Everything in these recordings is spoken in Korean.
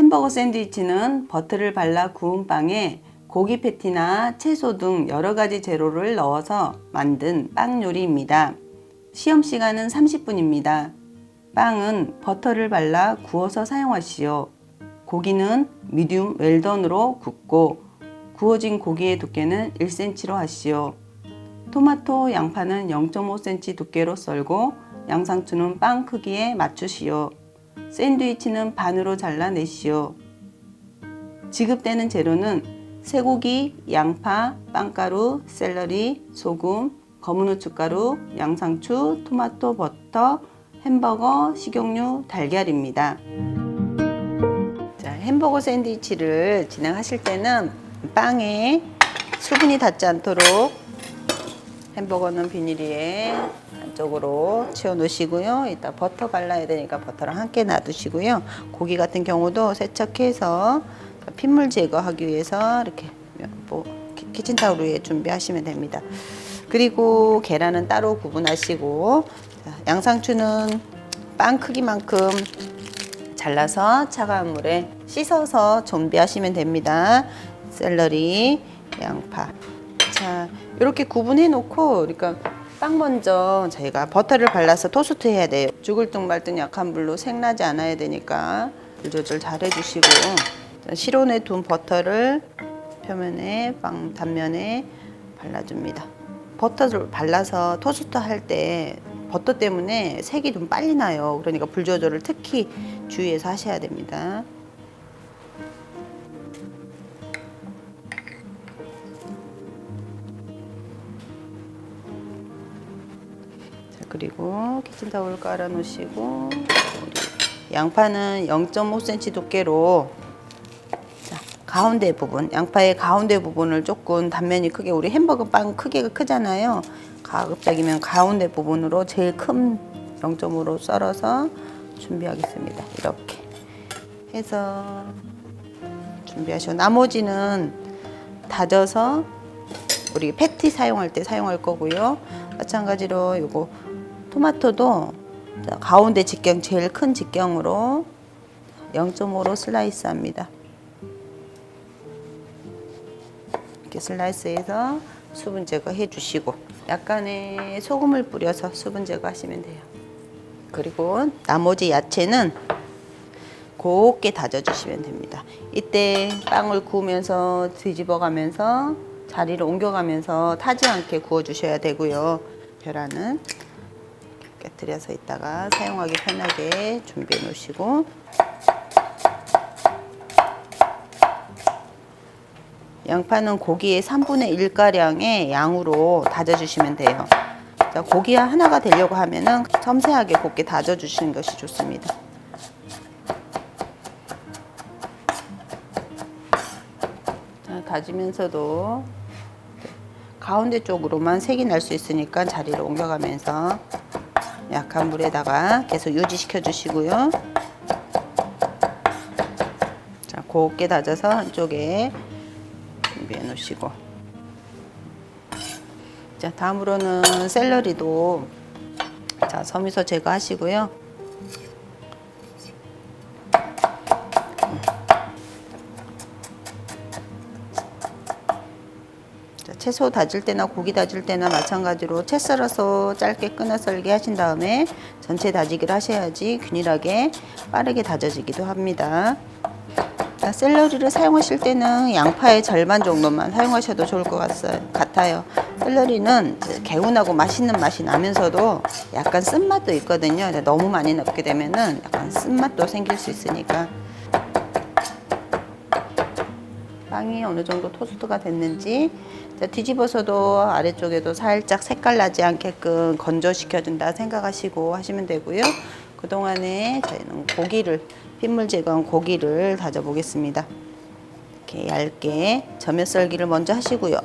햄버거 샌드위치는 버터를 발라 구운 빵에 고기 패티나 채소 등 여러 가지 재료를 넣어서 만든 빵 요리입니다. 시험 시간은 30분입니다. 빵은 버터를 발라 구워서 사용하시오. 고기는 미디움 웰던으로 굽고 구워진 고기의 두께는 1cm로 하시오. 토마토, 양파는 0.5cm 두께로 썰고 양상추는 빵 크기에 맞추시오. 샌드위치는 반으로 잘라내시오. 지급되는 재료는 쇠고기, 양파, 빵가루, 샐러리, 소금, 검은 후춧가루, 양상추, 토마토, 버터, 햄버거, 식용유, 달걀입니다. 자, 햄버거 샌드위치를 진행하실 때는 빵에 수분이 닿지 않도록 햄버거는 비닐에 안쪽으로 치워 놓으시고요. 이따 버터 발라야 되니까 버터랑 함께 놔두시고요. 고기 같은 경우도 세척해서 핏물 제거하기 위해서 이렇게 키친타올 위에 준비하시면 됩니다. 그리고 계란은 따로 구분하시고, 양상추는 빵 크기만큼 잘라서 차가운 물에 씻어서 준비하시면 됩니다. 샐러리, 양파. 자, 이렇게 구분해 놓고, 그러니까 빵 먼저 저희가 버터를 발라서 토스트 해야 돼요. 죽을 둥 말 둥 약한 불로 생나지 않아야 되니까 불 조절 잘 해주시고, 실온에 둔 버터를 표면에 빵 단면에 발라줍니다. 버터를 발라서 토스트 할 때 버터 때문에 색이 좀 빨리 나요. 그러니까 불 조절을 특히 주의해서 하셔야 됩니다. 자, 그리고 키친타올 깔아 놓으시고, 양파는 0.5cm 두께로, 가운데 부분, 양파의 가운데 부분을 조금 단면이 크게, 우리 햄버거 빵 크기가 크잖아요. 가급적이면 가운데 부분으로 제일 큰 0.5로 썰어서 준비하겠습니다. 이렇게 해서 준비하시고, 나머지는 다져서 우리 패티 사용할 때 사용할 거고요. 마찬가지로 요거 토마토도 가운데 직경, 제일 큰 직경으로 0.5로 슬라이스 합니다. 이렇게 슬라이스해서 수분 제거해 주시고, 약간의 소금을 뿌려서 수분 제거하시면 돼요. 그리고 나머지 야채는 곱게 다져 주시면 됩니다. 이때 빵을 구우면서 뒤집어 가면서 자리를 옮겨 가면서 타지 않게 구워 주셔야 되고요. 계란은 깨뜨려서 이따가 사용하기 편하게 준비해 놓으시고, 양파는 고기의 3분의 1가량의 양으로 다져주시면 돼요. 자, 고기 하나가 되려고 하면은 섬세하게 곱게 다져주시는 것이 좋습니다. 자, 다지면서도 가운데 쪽으로만 색이 날 수 있으니까 자리를 옮겨가면서 약한 불에다가 계속 유지시켜 주시고요. 자, 곱게 다져서 한쪽에 준비해 놓으시고, 자, 다음으로는 샐러리도 자, 섬유소 제거하시고요. 자, 채소 다질 때나 고기 다질 때나 마찬가지로 채 썰어서 짧게 끊어 썰기 하신 다음에 전체 다지기를 하셔야지 균일하게 빠르게 다져지기도 합니다. 자, 샐러리를 사용하실 때는 양파의 절반 정도만 사용하셔도 좋을 것 같아요. 샐러리는 개운하고 맛있는 맛이 나면서도 약간 쓴맛도 있거든요. 너무 많이 넣게 되면은 약간 쓴맛도 생길 수 있으니까. 빵이 어느 정도 토스트가 됐는지, 자, 뒤집어서도 아래쪽에도 살짝 색깔 나지 않게끔 건조시켜준다 생각하시고 하시면 되고요. 그동안에 저희는 고기를, 핏물 제거한 고기를 다져 보겠습니다. 이렇게 얇게 저면 썰기를 먼저 하시고요.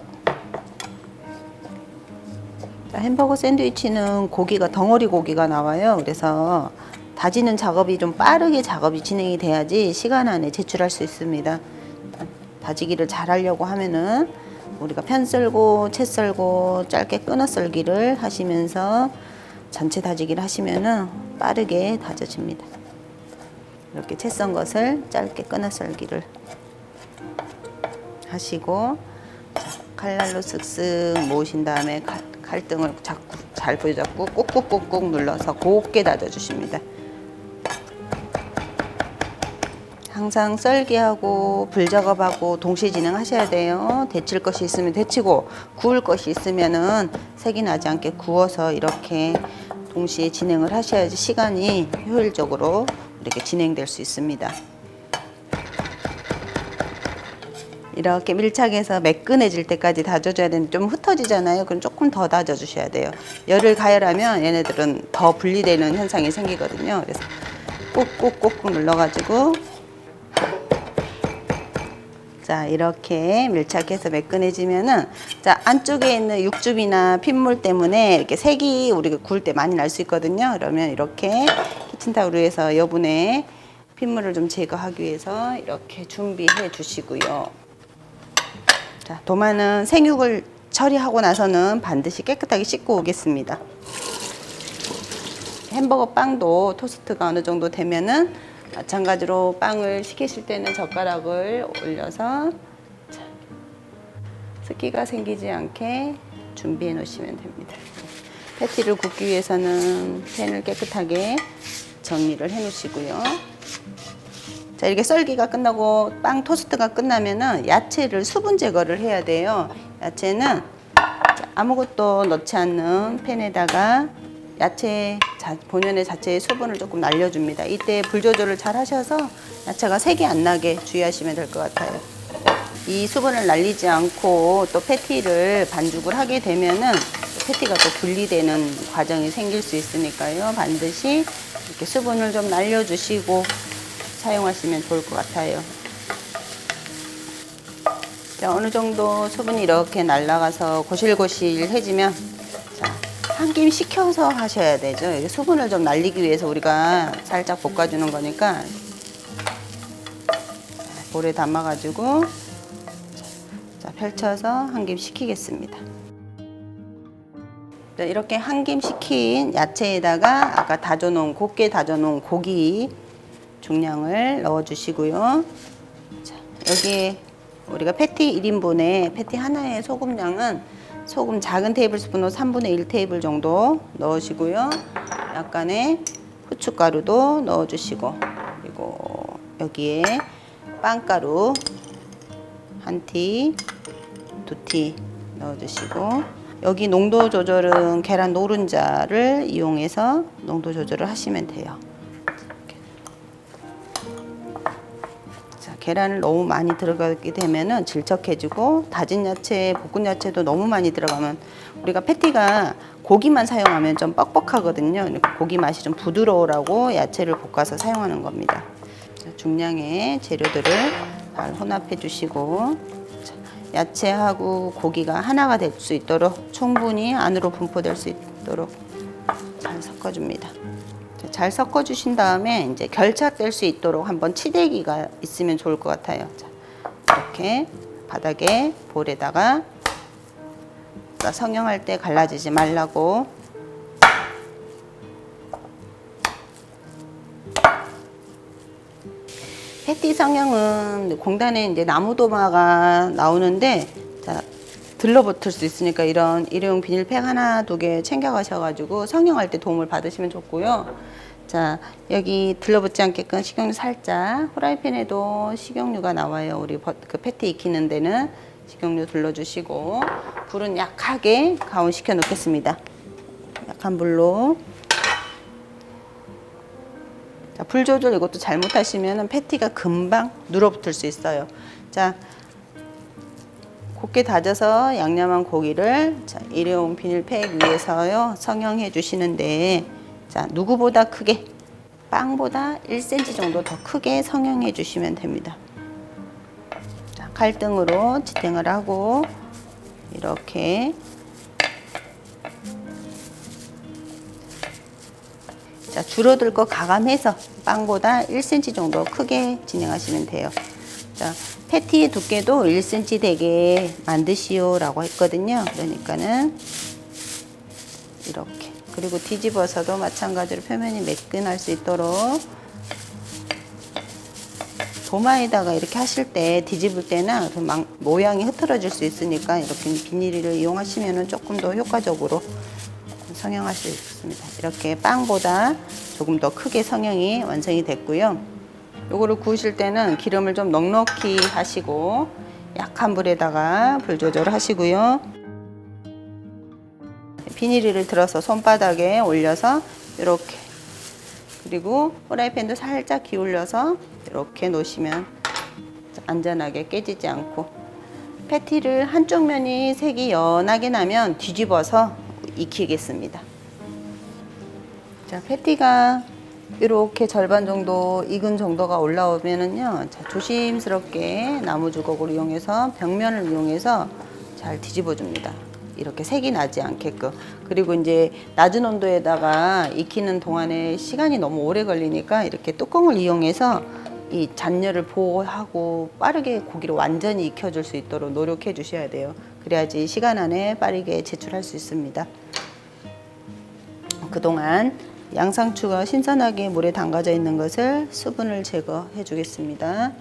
자, 햄버거 샌드위치는 고기가 덩어리 고기가 나와요. 그래서 다지는 작업이 좀 빠르게 작업이 진행이 돼야지 시간 안에 제출할 수 있습니다. 다지기를 잘 하려고 하면은 우리가 편 썰고 채 썰고 짧게 끊어 썰기를 하시면서 전체 다지기를 하시면은 빠르게 다져집니다. 이렇게 채 썬 것을 짧게 끊어 썰기를 하시고, 자, 칼날로 쓱쓱 모으신 다음에 칼등을 자꾸 잘 부여잡고 꾹꾹꾹꾹 눌러서 곱게 다져주십니다. 항상 썰기하고 불 작업하고 동시에 진행하셔야 돼요. 데칠 것이 있으면 데치고 구울 것이 있으면은 색이 나지 않게 구워서 이렇게 동시에 진행을 하셔야지 시간이 효율적으로 이렇게 진행될 수 있습니다. 이렇게 밀착해서 매끈해질 때까지 다져줘야 되는데 좀 흩어지잖아요. 그럼 조금 더 다져주셔야 돼요. 열을 가열하면 얘네들은 더 분리되는 현상이 생기거든요. 그래서 꾹꾹꾹꾹 눌러가지고, 자, 이렇게 밀착해서 매끈해지면은, 자, 안쪽에 있는 육즙이나 핏물 때문에 이렇게 색이 우리가 구울 때 많이 날 수 있거든요. 그러면 이렇게 키친타올로 해서 여분의 핏물을 좀 제거하기 위해서 이렇게 준비해 주시고요. 자, 도마는 생육을 처리하고 나서는 반드시 깨끗하게 씻고 오겠습니다. 햄버거 빵도 토스트가 어느 정도 되면은 마찬가지로 빵을 식히실 때는 젓가락을 올려서, 자, 습기가 생기지 않게 준비해 놓으시면 됩니다. 패티를 굽기 위해서는 팬을 깨끗하게 정리를 해 놓으시고요. 자, 이렇게 썰기가 끝나고 빵 토스트가 끝나면은 야채를 수분 제거를 해야 돼요. 야채는 아무것도 넣지 않는 팬에다가 야채 본연의 자체의 수분을 조금 날려줍니다. 이때 불 조절을 잘 하셔서 야채가 색이 안 나게 주의하시면 될 것 같아요. 이 수분을 날리지 않고 또 패티를 반죽을 하게 되면은 패티가 또 분리되는 과정이 생길 수 있으니까요. 반드시 이렇게 수분을 좀 날려주시고 사용하시면 좋을 것 같아요. 자, 어느 정도 수분이 이렇게 날아가서 고실고실해지면, 자, 한 김 식혀서 하셔야 되죠. 이게 수분을 좀 날리기 위해서 우리가 살짝 볶아주는 거니까 볼에 담아가지고, 자, 펼쳐서 한 김 식히겠습니다. 자, 이렇게 한 김 식힌 야채에다가 아까 다져놓은 곱게 다져놓은 고기 중량을 넣어주시고요. 자, 여기에 우리가 패티 1인분에 패티 하나의 소금량은 소금 작은 테이블 스푼으로 3분의 1 테이블 정도 넣으시고요. 약간의 후춧가루도 넣어주시고, 그리고 여기에 빵가루 한 티, 2티 넣어주시고, 여기 농도 조절은 계란 노른자를 이용해서 농도 조절을 하시면 돼요. 계란을 너무 많이 들어가게 되면은 질척해지고, 다진 야채, 볶은 야채도 너무 많이 들어가면 우리가 패티가 고기만 사용하면 좀 뻑뻑하거든요. 고기 맛이 좀 부드러우라고 야채를 볶아서 사용하는 겁니다. 중량의 재료들을 잘 혼합해 주시고, 야채하고 고기가 하나가 될 수 있도록 충분히 안으로 분포될 수 있도록 잘 섞어줍니다. 잘 섞어주신 다음에 이제 결착될 수 있도록 한번 치대기가 있으면 좋을 것 같아요. 자, 이렇게 바닥에 볼에다가 성형할 때 갈라지지 말라고 패티 성형은 공단에 이제 나무 도마가 나오는데, 자, 들러붙을 수 있으니까 이런 일회용 비닐팩 하나, 2개 챙겨가셔가지고 성형할 때 도움을 받으시면 좋고요. 자, 여기 들러붙지 않게끔 식용유 살짝, 후라이팬에도 식용유가 나와요. 우리 그 패티 익히는 데는 식용유 둘러주시고, 불은 약하게 가온시켜 놓겠습니다. 약한 불로. 자, 불 조절 이것도 잘못하시면 패티가 금방 눌어붙을 수 있어요. 자, 곱게 다져서 양념한 고기를, 자, 일회용 비닐팩 위에서요 성형해 주시는데, 자, 누구보다 크게, 빵보다 1cm 정도 더 크게 성형해 주시면 됩니다. 자, 칼등으로 지탱을 하고 이렇게, 자, 줄어들 거 가감해서 빵보다 1cm 정도 크게 진행하시면 돼요. 자, 패티의 두께도 1cm 되게 만드시오 라고 했거든요. 그러니까는 이렇게, 그리고 뒤집어서도 마찬가지로 표면이 매끈할 수 있도록 도마에다가 이렇게 하실 때 뒤집을 때나 모양이 흐트러질 수 있으니까 이렇게 비닐을 이용하시면 조금 더 효과적으로 성형할 수 있습니다. 이렇게 빵보다 조금 더 크게 성형이 완성이 됐고요. 요거를 구우실 때는 기름을 좀 넉넉히 하시고 약한 불에다가 불 조절하시고요. 비닐을 들어서 손바닥에 올려서 이렇게, 그리고 프라이팬도 살짝 기울여서 이렇게 놓으시면 안전하게 깨지지 않고, 패티를 한쪽 면이 색이 연하게 나면 뒤집어서 익히겠습니다. 자, 패티가 이렇게 절반 정도 익은 정도가 올라오면은요, 자, 조심스럽게 나무 주걱을 이용해서 벽면을 이용해서 잘 뒤집어 줍니다. 이렇게 색이 나지 않게끔. 그리고 이제 낮은 온도에다가 익히는 동안에 시간이 너무 오래 걸리니까 이렇게 뚜껑을 이용해서 이 잔열을 보호하고 빠르게 고기를 완전히 익혀줄 수 있도록 노력해 주셔야 돼요. 그래야지 시간 안에 빠르게 제출할 수 있습니다. 그동안 양상추가 신선하게 물에 담가져 있는 것을 수분을 제거해 주겠습니다.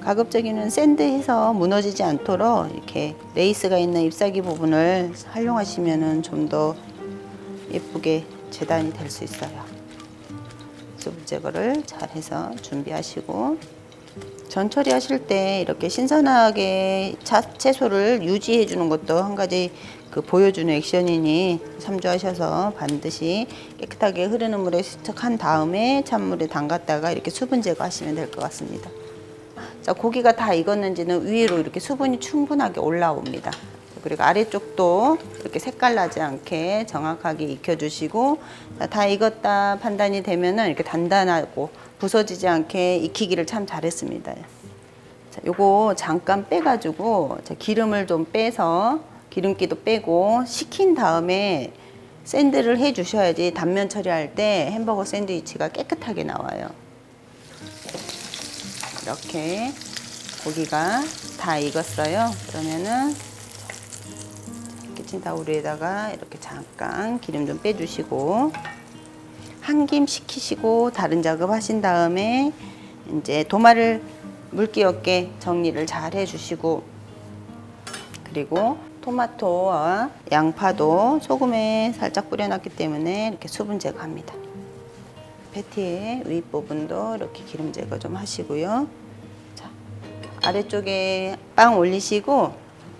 가급적이면 샌드해서 무너지지 않도록 이렇게 레이스가 있는 잎사귀 부분을 활용하시면 좀 더 예쁘게 재단이 될 수 있어요. 수분 제거를 잘 해서 준비하시고, 전 처리하실 때 이렇게 신선하게 채소를 유지해 주는 것도 한 가지 보여주는 액션이니 참조하셔서 반드시 깨끗하게 흐르는 물에 세척한 다음에 찬물에 담갔다가 이렇게 수분 제거하시면 될 것 같습니다. 자, 고기가 다 익었는지는 위로 이렇게 수분이 충분하게 올라옵니다. 그리고 아래쪽도 이렇게 색깔 나지 않게 정확하게 익혀주시고, 자, 다 익었다 판단이 되면은 이렇게 단단하고 부서지지 않게 익히기를 참 잘했습니다. 자, 요거 잠깐 빼가지고 자, 기름을 좀 빼서 기름기도 빼고 식힌 다음에 샌드를 해 주셔야지 단면 처리할 때 햄버거 샌드위치가 깨끗하게 나와요. 이렇게 고기가 다 익었어요. 그러면은 키친타올 위에다가 이렇게 잠깐 기름 좀 빼주시고 한 김 식히시고 다른 작업 하신 다음에 이제 도마를 물기 없게 정리를 잘 해주시고, 그리고 토마토와 양파도 소금에 살짝 뿌려놨기 때문에 이렇게 수분 제거합니다. 패티의 윗부분도 이렇게 기름 제거 좀 하시고요. 자, 아래쪽에 빵 올리시고,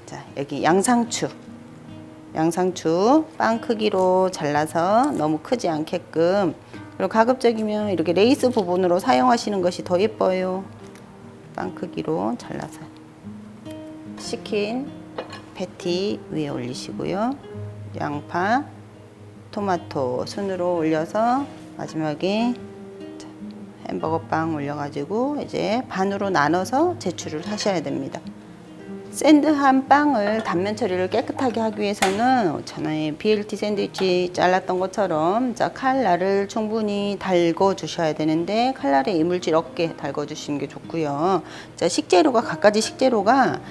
자, 여기 양상추 빵 크기로 잘라서 너무 크지 않게끔, 그리고 가급적이면 이렇게 레이스 부분으로 사용하시는 것이 더 예뻐요. 빵 크기로 잘라서 식힌 패티 위에 올리시고요. 양파, 토마토 순으로 올려서 마지막에 햄버거 빵 올려가지고 이제 반으로 나눠서 제출을 하셔야 됩니다. 샌드한 빵을 단면 처리를 깨끗하게 하기 위해서는 전에 BLT 샌드위치 잘랐던 것처럼 자, 칼날을 충분히 달궈 주셔야 되는데 칼날에 이물질 없게 달궈 주시는 게 좋고요. 자, 각가지 식재료가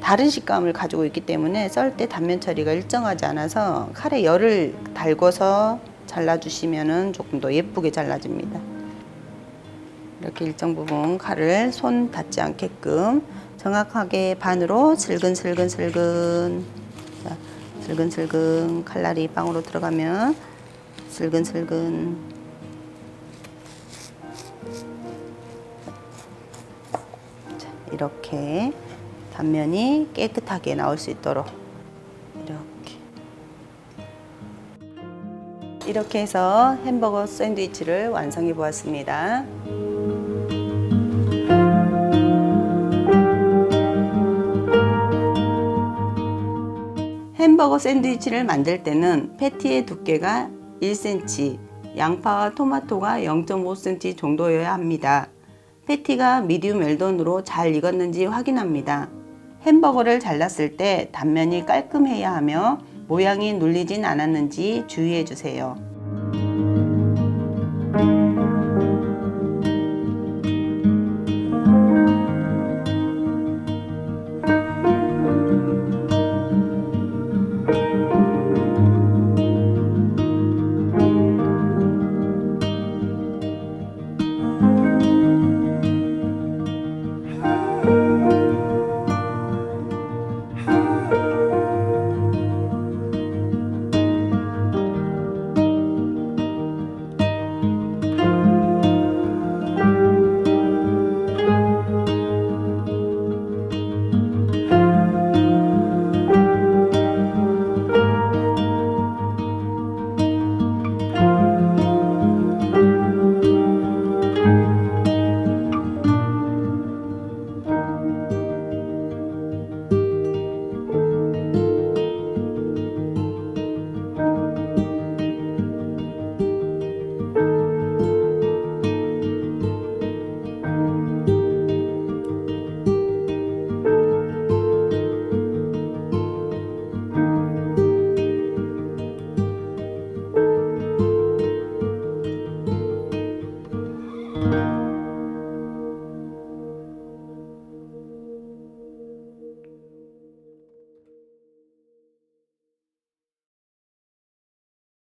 다른 식감을 가지고 있기 때문에 썰 때 단면 처리가 일정하지 않아서 칼에 열을 달궈서 잘라주시면 조금 더 예쁘게 잘라집니다. 이렇게 일정 부분 칼을 손 닿지 않게끔 정확하게 반으로 슬근슬근 자, 슬근슬근 칼날이 빵으로 들어가면 슬근슬근 자, 이렇게 단면이 깨끗하게 나올 수 있도록 이렇게 해서 햄버거 샌드위치를 완성해 보았습니다. 햄버거 샌드위치를 만들 때는 패티의 두께가 1cm, 양파와 토마토가 0.5cm 정도여야 합니다. 패티가 미디움 웰던으로 잘 익었는지 확인합니다. 햄버거를 잘랐을 때 단면이 깔끔해야 하며 모양이 눌리진 않았는지 주의해 주세요. 네.